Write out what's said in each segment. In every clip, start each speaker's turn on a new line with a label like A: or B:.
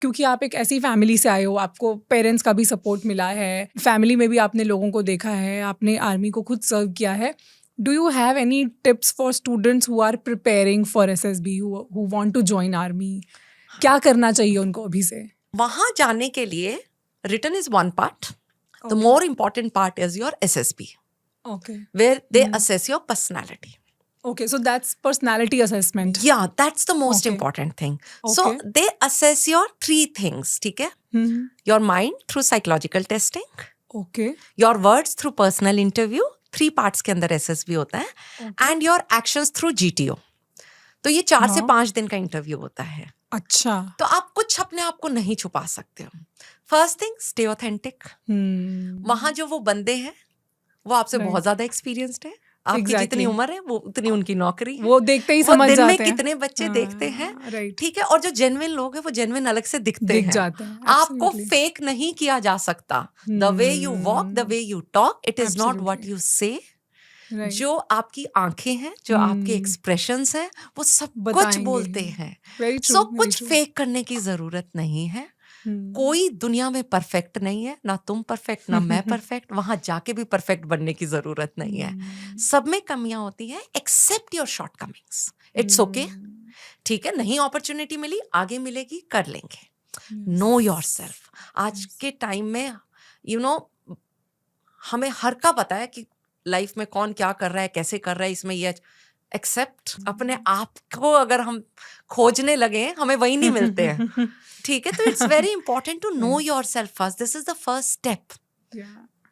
A: क्योंकि आप एक ऐसी फैमिली से आए हो, आपको पेरेंट्स का भी सपोर्ट मिला है, फैमिली में भी आपने लोगों को देखा है, आपने आर्मी को खुद सर्व किया है. Do you have any tips for students who are preparing for SSB, who want to join army? क्या करना चाहिए उनको अभी से?
B: वहां जाने के लिए written is one part. The more important part is your SSB,
A: Okay.
B: where they assess your personality.
A: Okay, so that's personality assessment.
B: Yeah, that's the most
A: Okay.
B: important thing. So
A: Okay.
B: they assess your 3 things, ठीक है? Your mind through psychological testing,
A: Okay.
B: your words through personal interview, 3 parts के अंदर SSB होता है, and your actions through GTO. तो ये 4 से 5 दिन का इंटरव्यू होता है.
A: अच्छा.
B: तो आप कुछ अपने आप को नहीं छुपा सकते हो. First thing, stay authentic. वहां जो वो बंदे हैं वो आपसे बहुत ज्यादा एक्सपीरियंस्ड है. आपकी जितनी उम्र है वो उतनी उनकी नौकरी है.
A: वो देखते ही समझ जाते हैं.
B: दिन में कितने बच्चे देखते हैं, ठीक है. और जो जेन्युइन लोग हैं वो जेन्युइन अलग से दिख
A: हैं.
B: जाते हैं. आपको फेक नहीं किया जा सकता. The way you walk, the way you talk, it is not what you से. जो आपकी आंखें हैं, जो आपके एक्सप्रेशंस हैं, वो सब कुछ बोलते हैं. सो कुछ फेक करने की जरूरत नहीं है. कोई दुनिया में परफेक्ट नहीं है. ना तुम परफेक्ट, ना मैं परफेक्ट. वहां जाके भी परफेक्ट बनने की जरूरत नहीं है. सब में कमियां होती हैं. Accept your shortcomings. It's okay. ठीक है, नहीं अपॉर्चुनिटी मिली, आगे मिलेगी, कर लेंगे. Know yourself. आज के टाइम में हमें हर का पता है कि लाइफ में कौन क्या कर रहा है, कैसे कर रहा है. इसमें ये एक्सेप्ट अपने आप को अगर हम खोजने लगे, हमें वही नहीं मिलते हैं. ठीक है, तो it's very important to know yourself first. This is the first step.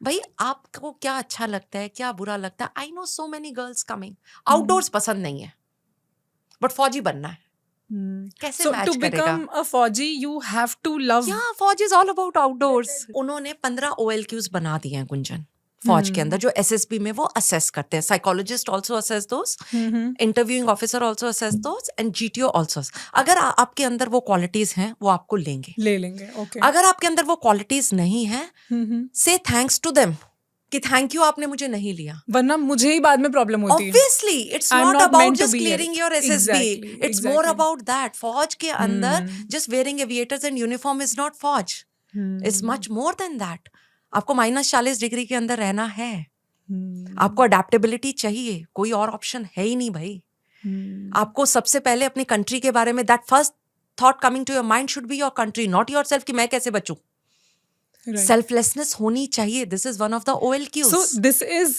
B: भाई आपको क्या अच्छा लगता है, क्या बुरा लगता है. I know so many girls coming, outdoors पसंद नहीं है बट फौजी बनना है. कैसे मैच करेगा?
A: To become a फौजी you have to love.
B: Yeah, फौज is all about outdoors. उन्होंने 15 OLQs बना दिए हैं गुंजन फौज के अंदर, जो एसएसबी में वो असेस करते हैं. Psychologist also assess those, interviewing officer also assess those, and GTO also. अगर आपके अंदर वो क्वालिटीज हैं वो आपको ले लेंगे.
A: Okay.
B: अगर आपके अंदर वो क्वालिटीज नहीं है, से थैंक्स टू देम कि थैंक यू आपने मुझे नहीं लिया,
A: वरना मुझे ही बाद में प्रॉब्लम होती है.
B: Obviously, it's not about just clearing your SSB. It's more about that. फौज के अंदर just wearing aviators and uniform is not फौज. It's much more than that. आपको -40 डिग्री के अंदर रहना है. आपको अडेप्टेबिलिटी चाहिए. कोई और ऑप्शन है ही नहीं भाई. आपको सबसे पहले अपनी कंट्री के बारे में, that first thought coming to your mind should be your country, not yourself कि मैं कैसे बचूं. सेल्फलेसनेस होनी चाहिए. This is one of the OLQs.
A: So this is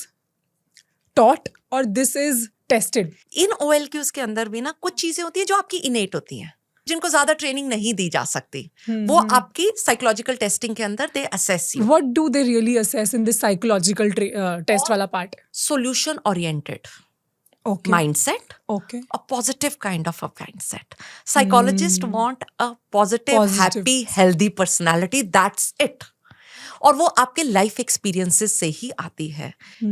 A: taught और दिस इज टेस्टेड.
B: इन OLQs के अंदर भी ना कुछ चीजें होती है जो आपकी इनेट होती हैं, जिनको ज्यादा ट्रेनिंग नहीं दी जा सकती. वो आपकी साइकोलॉजिकल टेस्टिंग के अंदर they assess you.
A: What do they really assess in this psychological test वाला part?
B: Solution oriented mindset, a positive kind of a mindset. Psychologists want a positive, happy, healthy personality. That's it. और वो आपके life experiences से ही आती है.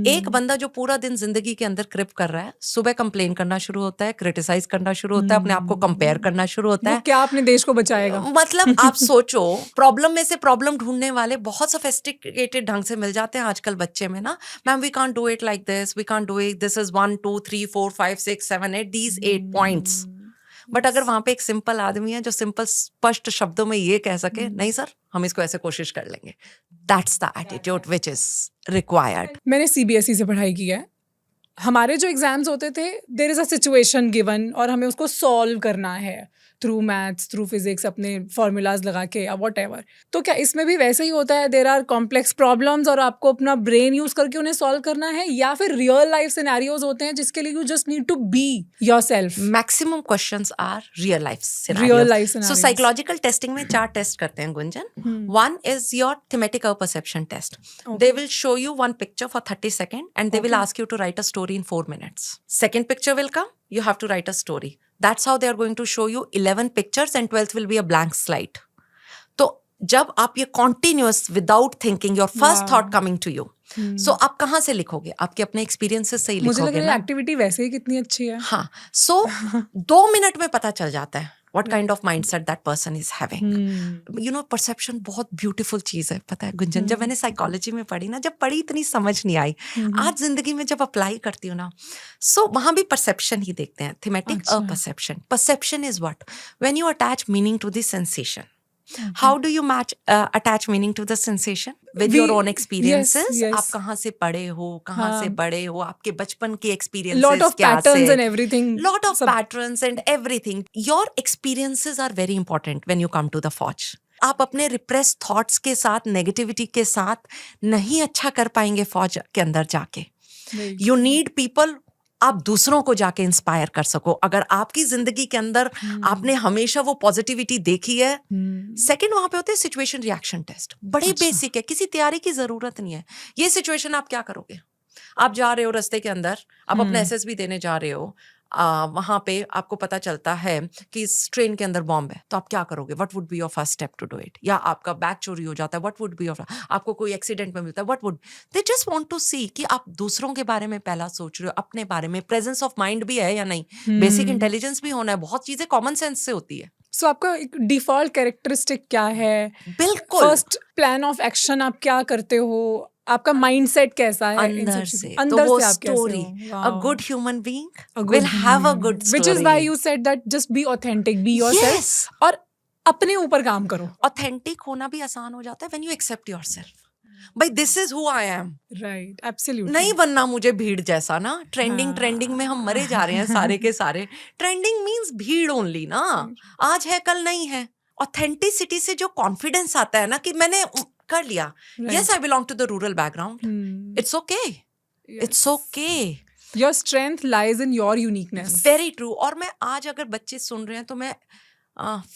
B: एक बंदा जो पूरा दिन जिंदगी के अंदर क्रिप कर रहा है, सुबह कंप्लेन करना शुरू होता है, क्रिटिसाइज करना शुरू होता है, अपने आप को कंपेयर करना शुरू होता है.
A: क्या अपने देश को बचाएगा?
B: मतलब आप सोचो, प्रॉब्लम में से प्रॉब्लम ढूंढने वाले बहुत सोफिस्टिकेटेड ढंग से मिल जाते हैं आजकल बच्चे में ना. Ma'am we can't do it like this, we can't do it, this is 1 2 3 4 5 6 7 8, these 8 points. But अगर वहां पे एक सिंपल आदमी है जो सिंपल स्पष्ट शब्दों में ये कह सके, नहीं सर हम इसको ऐसे कोशिश कर लेंगे, that's the attitude which is required.
A: मैंने CBSE से पढ़ाई की है. हमारे जो एग्जाम्स होते थे, there is a situation given और हमें उसको सॉल्व करना है थ्रू मैथ्स, थ्रू फिजिक्स, अपने फॉर्मूलाज लगा के या व्हाटएवर. तो क्या इसमें भी वैसे ही होता है? देयर आर कॉम्प्लेक्स प्रॉब्लम्स और आपको अपना ब्रेन यूज करके उन्हें सॉल्व करना है, या फिर रियल लाइफ सिनेरियोज होते हैं जिसके लिए you just need to be yourself?
B: Maximum questions are real life scenarios. So psychological testing में 4 टेस्ट करते हैं Gunjan. One is your thematic perception test. They will show you one picture for 30 seconds and they will ask you to write a story in 4 minutes. Second picture will come, you have to write a story. That's how they are going to show you 11 pictures and 12th will be a blank slide. तो जब आप ये continuous without thinking, your first thought coming to you, so आप कहाँ से लिखोगे? आपके अपने एक्सपीरियंसेस से ही लिखोगे.
A: मुझे लग रहा है एक्टिविटी वैसे ही कितनी अच्छी है.
B: हाँ, so 2 मिनट में पता चल जाता है what kind of mindset that person is having. You know, perception बहुत beautiful चीज है. पता है गुंजन, जब मैंने साइकोलॉजी में पढ़ी ना, जब पढ़ी इतनी समझ नहीं आई. आज जिंदगी में जब अप्लाई करती हूँ ना, so वहां भी परसेप्शन ही देखते हैं. Thematic perception. Perception is what? When you attach meaning to the sensation. How do you attach meaning to the sensation with your own experiences?
A: yes.
B: आप कहाँ से पढ़े हो, कहाँ से
A: हाँ.
B: बड़े हो, आपके बचपन के experiences
A: Lot of
B: क्या
A: patterns
B: से?
A: and everything.
B: Lot of
A: सब-
B: patterns and everything. Your experiences are very important when you come to the Forge. आप अपने repressed thoughts के साथ, negativity के साथ नहीं अच्छा कर पाएंगे फौज के अंदर जाके.
A: Very
B: You need people आप दूसरों को जाके इंस्पायर कर सको. अगर आपकी जिंदगी के अंदर आपने हमेशा वो पॉजिटिविटी देखी है. सेकंड वहां पे होते हैं सिचुएशन रिएक्शन टेस्ट. बड़े बेसिक है, किसी तैयारी की जरूरत नहीं है. ये सिचुएशन आप क्या करोगे? आप जा रहे हो रास्ते के अंदर, आप अपना एसएसबी देने जा रहे हो, वहां पे आपको पता चलता है कि इस ट्रेन के अंदर बॉम्ब है, तो आप क्या करोगे? What would be your first step to do it? या आपका बैग चोरी हो जाता है, व्हाट वुड बी योर, आपको कोई एक्सीडेंट में मिलता है, what would, they just want to see कि आप दूसरों के बारे में पहला सोच रहे हो, अपने बारे में. प्रेजेंस ऑफ माइंड भी है या नहीं, बेसिक इंटेलिजेंस भी होना है. बहुत चीजें कॉमन सेंस से होती है.
A: सो आपका एक डिफॉल्ट कैरेक्टरिस्टिक क्या है?
B: बिल्कुल.
A: फर्स्ट प्लान ऑफ एक्शन आप क्या करते हो? आपका माइंडसेट कैसा है?
B: अंदर से.
A: अंदर
B: तो वो
A: से आप कैसे
B: स्टोरी,
A: हो?
B: a good human being will have a good story.
A: Which is why you said that just be authentic, be yourself.
B: Yes.
A: और अपने ऊपर काम करो.
B: Authentic होना भी आसान हो जाता है when you accept yourself. भाई this is who I am.
A: Right, absolutely.
B: नहीं बनना मुझे भीड़ जैसा ना. ट्रेंडिंग में हम मरे जा रहे हैं सारे के सारे. ट्रेंडिंग मीन्स भीड़ ओनली ना. आज है कल नहीं है. ऑथेंटिसिटी से जो कॉन्फिडेंस आता है ना कि मैंने कर लिया. Yes, I belong to the rural background. It's okay. It's okay.
A: Your strength lies in your uniqueness.
B: Very true. और मैं आज अगर बच्चे सुन रहे हैं तो मैं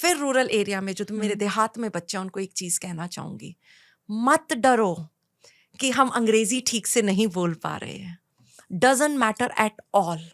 B: फिर रूरल एरिया में जो तो मेरे देहात में बच्चे हैं उनको एक चीज कहना चाहूंगी. मत डरो कि हम अंग्रेजी ठीक से नहीं बोल पा रहे हैं. Doesn't matter at all.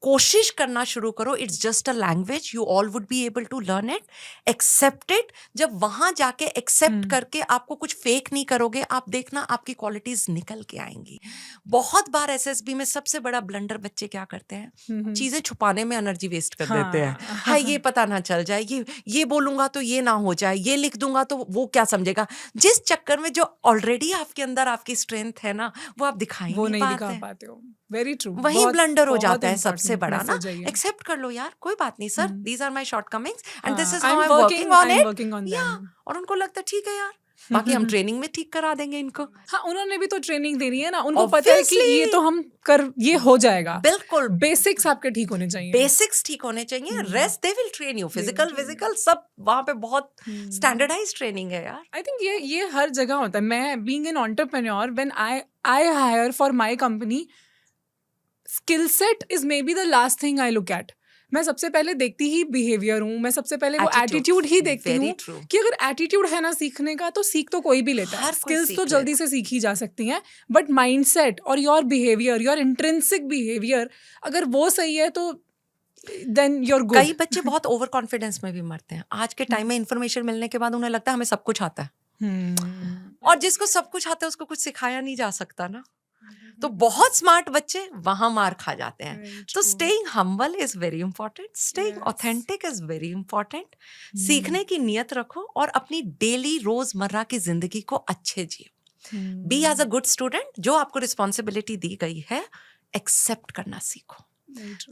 B: कोशिश करना शुरू करो. It's just a language. You all would be able to learn it. Accept it. जब वहां जाके एक्सेप्ट करके आपको कुछ फेक नहीं करोगे, आप देखना आपकी क्वालिटीज निकल के आएंगी. बहुत बार एसएसबी में सबसे बड़ा ब्लंडर बच्चे क्या करते हैं? चीजें छुपाने में एनर्जी वेस्ट कर देते हैं. हाँ, ये पता ना चल जाए, ये बोलूंगा तो ये ना हो जाए, ये लिख दूंगा तो वो क्या समझेगा. जिस चक्कर में जो ऑलरेडी आपके अंदर आपकी स्ट्रेंथ है ना, वो आप दिखाई
A: वो
B: नहीं
A: दिखा पाते हो. Very true.
B: वही ब्लंडर हो जाता है सबसे बड़ा ना. एक्सेप्ट कर लो यार, कोई बात नहीं sir, these are my shortcomings and this is how I am working on it. और उनको लगता है ठीक है यार, बाकी हम ट्रेनिंग में ठीक करा देंगे इनको.
A: हाँ, उन्होंने भी तो ट्रेनिंग देनी है ना. उनको पता है कि ये तो हम ये हो जाएगा.
B: बिल्कुल.
A: बेसिक्स आपके ठीक होने चाहिए.
B: बेसिक्स ठीक होने चाहिए. Rest they will train you. Physical सब वहां पे बहुत स्टैंडर्डाइज्ड ट्रेनिंग है यार.
A: आई थिंक ये हर जगह होता है. मैं being an entrepreneur, when I hire for my company, skill set is may be the last thing I look at. मैं सबसे पहले देखती ही बिहेवियर हूँ. मैं सबसे पहले वो एटीट्यूड ही देखती हूँ कि अगर एटीट्यूड है ना सीखने का, तो सीख तो कोई भी लेता है. स्किल्स तो जल्दी से सीखी जा सकती हैं, बट माइंडसेट और your behaviour, your intrinsic behaviour अगर वो सही है तो देन योर गुड.
B: कई बच्चे बहुत ओवर कॉन्फिडेंस में भी मरते हैं आज के टाइम में. इन्फॉर्मेशन मिलने के बाद उन्हें लगता है हमें सब कुछ आता है. और जिसको सब कुछ आता है उसको कुछ सिखाया नहीं जा सकता ना. तो बहुत स्मार्ट बच्चे वहां मार खा जाते हैं. तो staying humble is very important. Staying authentic is very important. सीखने की नियत रखो और अपनी डेली रोजमर्रा की जिंदगी को अच्छे जियो. Be as a good student. जो आपको रिस्पॉन्सिबिलिटी दी गई है, एक्सेप्ट करना सीखो.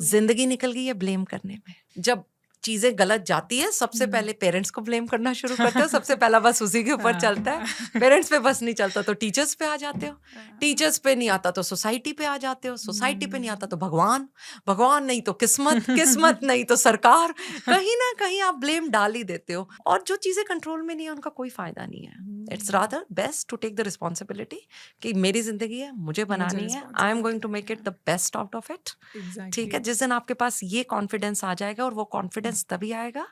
B: जिंदगी निकल गई है ब्लेम करने में. जब चीजें गलत जाती है, सबसे पहले पेरेंट्स को ब्लेम करना शुरू करते हो. सबसे पहला बस उसी के ऊपर चलता है. पेरेंट्स पे बस नहीं चलता तो टीचर्स पे आ जाते हो. टीचर्स पे नहीं आता तो सोसाइटी पे आ जाते हो. सोसाइटी पे नहीं आता तो भगवान नहीं तो किस्मत नहीं तो सरकार. कहीं ना कहीं आप ब्लेम डाल ही देते हो. और जो चीजें कंट्रोल में नहीं है उनका कोई फायदा नहीं है. It's rather best to take the responsibility कि मेरी जिंदगी है, मुझे बनानी है. I am going to make it the best out of it. ठीक है. जिस दिन आपके पास ये कॉन्फिडेंस आ जाएगा, और वो कॉन्फिडेंस तभी आएगा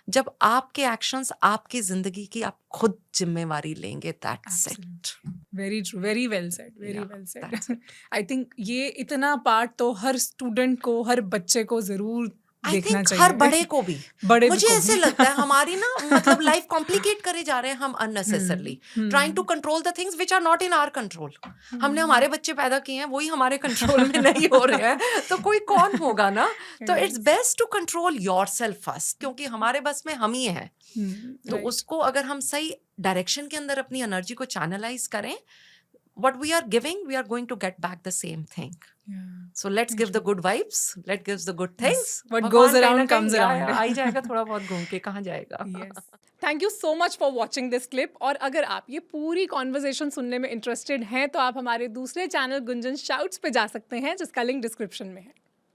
B: जब आपके एक्शंस, आपकी जिंदगी की आप खुद जिम्मेवारी लेंगे. That's it.
A: Very true. Very well said. Very well said. I think ये इतना पार्ट तो हर स्टूडेंट को, हर बच्चे को जरूर देखना चाहिए.
B: हर बड़े को भी. मुझे ऐसे लगता है हमारी ना मतलब लाइफ कॉम्प्लिकेट करे जा रहे हैं हम unnecessarily, trying to control the things which are not in our control. हमने हमारे बच्चे पैदा किए हैं, वही हमारे कंट्रोल में नहीं हो रहे हैं, तो कोई कौन होगा ना. तो it's best to control yourself first, क्योंकि हमारे बस में हम ही हैं. तो उसको अगर हम सही डायरेक्शन के अंदर अपनी एनर्जी को चैनलाइज करें, what we are giving, we are going to get back the same thing. So let's give the good vibes, let's give the good things.
A: What
B: भगवान
A: goes
B: कहीं
A: around
B: ना कहीं
A: comes around.
B: आ ही जाएगा, थोड़ा बहुत घूम के कहाँ जाएगा.
A: Thank you so much for watching this clip. और अगर आप ये पूरी कॉन्वर्जेशन सुनने में इंटरेस्टेड हैं तो आप हमारे दूसरे चैनल गुंजन शाउट्स पे जा सकते हैं, जिसका लिंक डिस्क्रिप्शन में है.